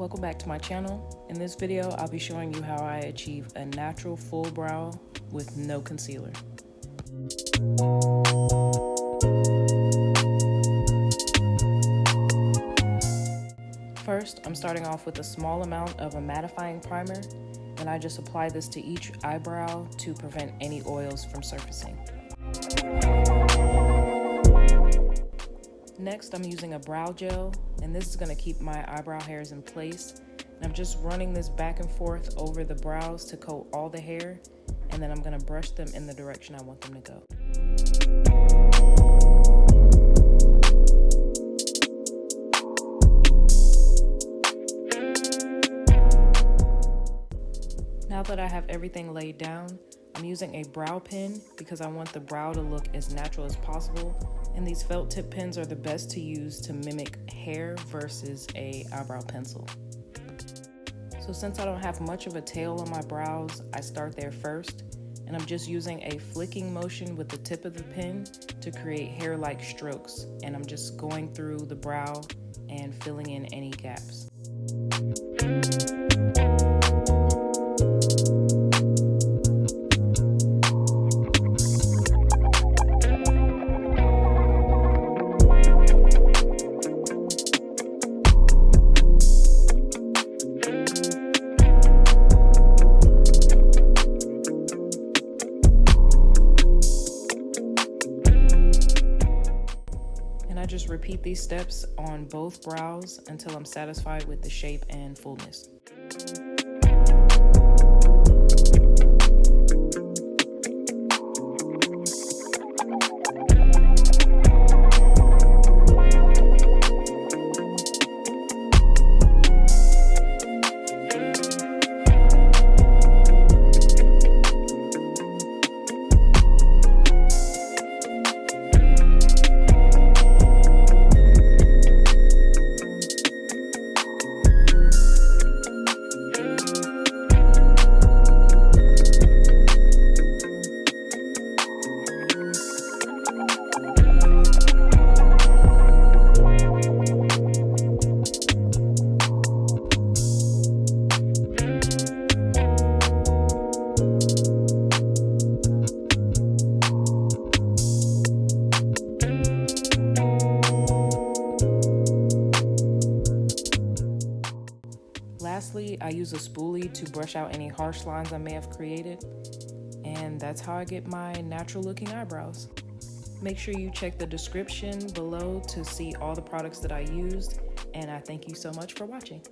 Welcome back to my channel. In this video, I'll be showing you how I achieve a natural full brow with no concealer. First, I'm starting off with a small amount of a mattifying primer, and I just apply this to each eyebrow to prevent any oils from surfacing. Next, I'm using a brow gel, and this is going to keep my eyebrow hairs in place. And I'm just running this back and forth over the brows to coat all the hair, and then I'm going to brush them in the direction I want them to go. Now that I have everything laid down, I'm using a brow pen because I want the brow to look as natural as possible, and these felt tip pens are the best to use to mimic hair versus a eyebrow pencil. So since I don't have much of a tail on my brows, I start there first, and I'm just using a flicking motion with the tip of the pen to create hair-like strokes, and I'm just going through the brow and filling in any gaps. I just repeat these steps on both brows until I'm satisfied with the shape and fullness. Lastly, I use a spoolie to brush out any harsh lines I may have created, and that's how I get my natural looking eyebrows. Make sure you check the description below to see all the products that I used, and I thank you so much for watching.